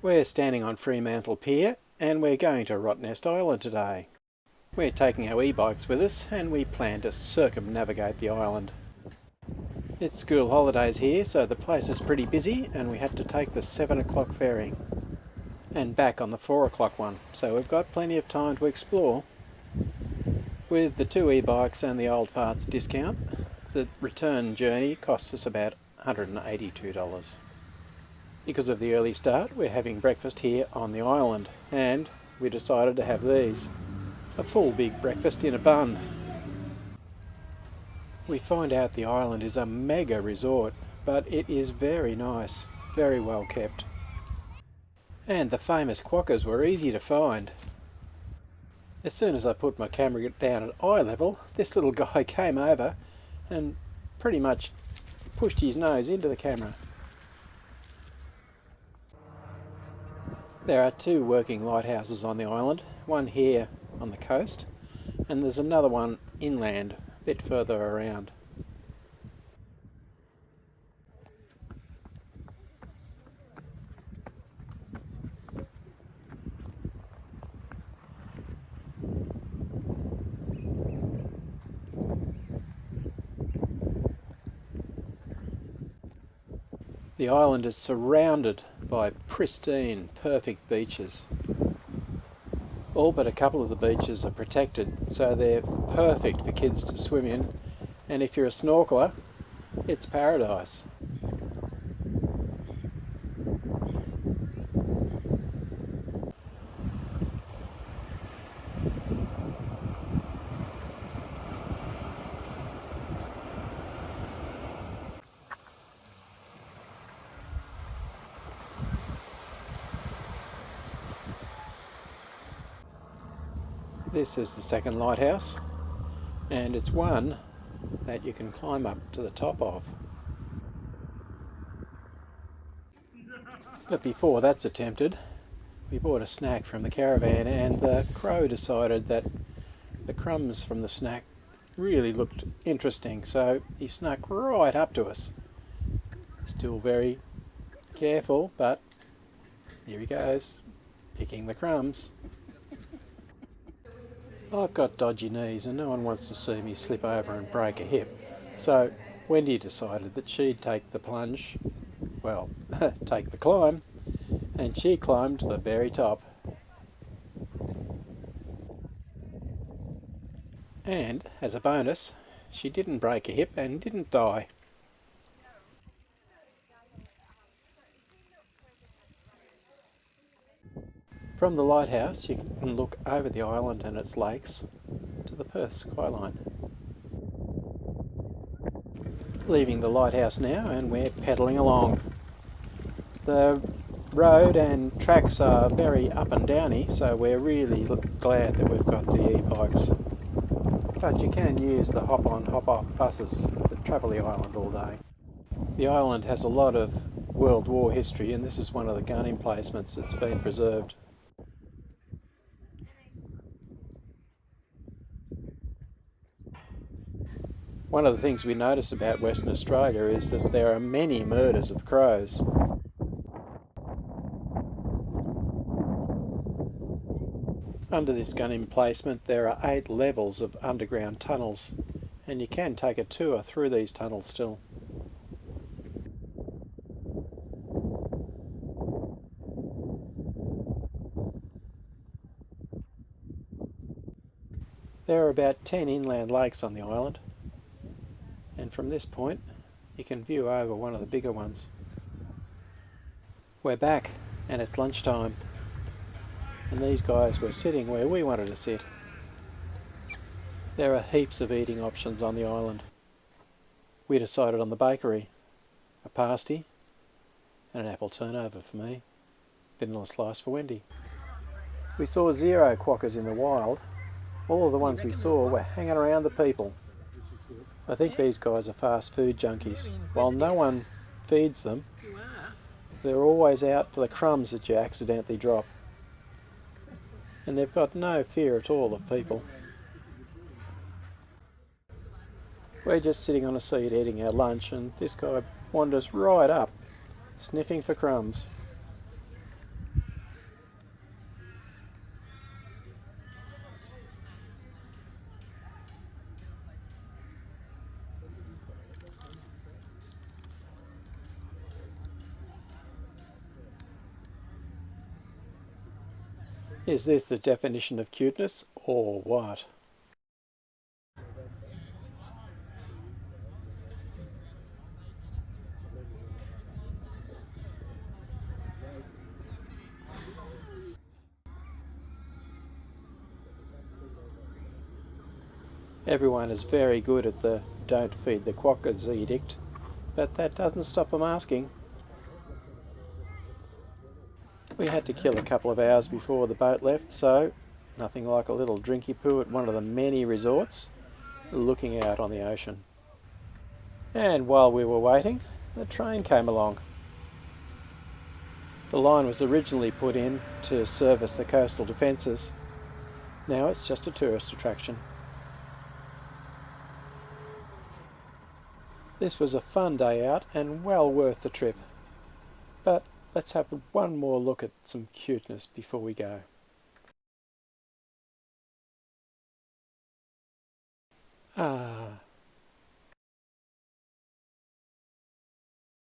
We're standing on Fremantle Pier and we're going to Rottnest Island today. We're taking our e-bikes with us and we plan to circumnavigate the island. It's school holidays here, so the place is pretty busy and we had to take the 7 o'clock ferry and back on the 4 o'clock one, so we've got plenty of time to explore. With the 2 e-bikes and the old farts discount, the return journey costs us about $182. Because of the early start, we're having breakfast here on the island, and we decided to have these. A full big breakfast in a bun. We find out the island is a mega resort, but it is very nice, very well kept. And the famous quokkas were easy to find. As soon as I put my camera down at eye level, this little guy came over and pretty much pushed his nose into the camera. There are 2 working lighthouses on the island, one here on the coast, and there's another one inland, a bit further around. The island is surrounded by pristine, perfect beaches. All but a couple of the beaches are protected, so they're perfect for kids to swim in, and if you're a snorkeler, it's paradise. This is the second lighthouse, and it's one that you can climb up to the top of. But before that's attempted, we bought a snack from the caravan, and the crow decided that the crumbs from the snack really looked interesting, so he snuck right up to us. Still very careful, but here he goes, picking the crumbs. I've got dodgy knees and no one wants to see me slip over and break a hip. So Wendy decided that she'd take the plunge, well, take the climb, and she climbed to the very top. And as a bonus, she didn't break a hip and didn't die. From the lighthouse, you can look over the island and its lakes to the Perth skyline. Leaving the lighthouse now, and we're pedalling along. The road and tracks are very up and downy, so we're really glad that we've got the e-bikes. But you can use the hop-on, hop-off buses that travel the island all day. The island has a lot of World War history, and this is one of the gun emplacements that's been preserved. One of the things we notice about Western Australia is that there are many murders of crows. Under this gun emplacement there are 8 levels of underground tunnels, and you can take a tour through these tunnels still. There are about 10 inland lakes on the island, and from this point you can view over one of the bigger ones. We're back and it's lunchtime, and these guys were sitting where we wanted to sit. There are heaps of eating options on the island. We decided on the bakery, a pasty and an apple turnover for me, vanilla slice for Wendy. We saw 0 quokkas in the wild. All of the ones we saw were hanging around the people. I think these guys are fast food junkies. While no one feeds them, they're always out for the crumbs that you accidentally drop. And they've got no fear at all of people. We're just sitting on a seat eating our lunch, and this guy wanders right up, sniffing for crumbs. Is this the definition of cuteness, or what? Everyone is very good at the don't feed the quokkas edict, but that doesn't stop them asking. We had to kill a couple of hours before the boat left, so nothing like a little drinky poo at one of the many resorts, looking out on the ocean. And while we were waiting, the train came along. The line was originally put in to service the coastal defences. Now it's just a tourist attraction. This was a fun day out and well worth the trip. But let's have one more look at some cuteness before we go. Ah,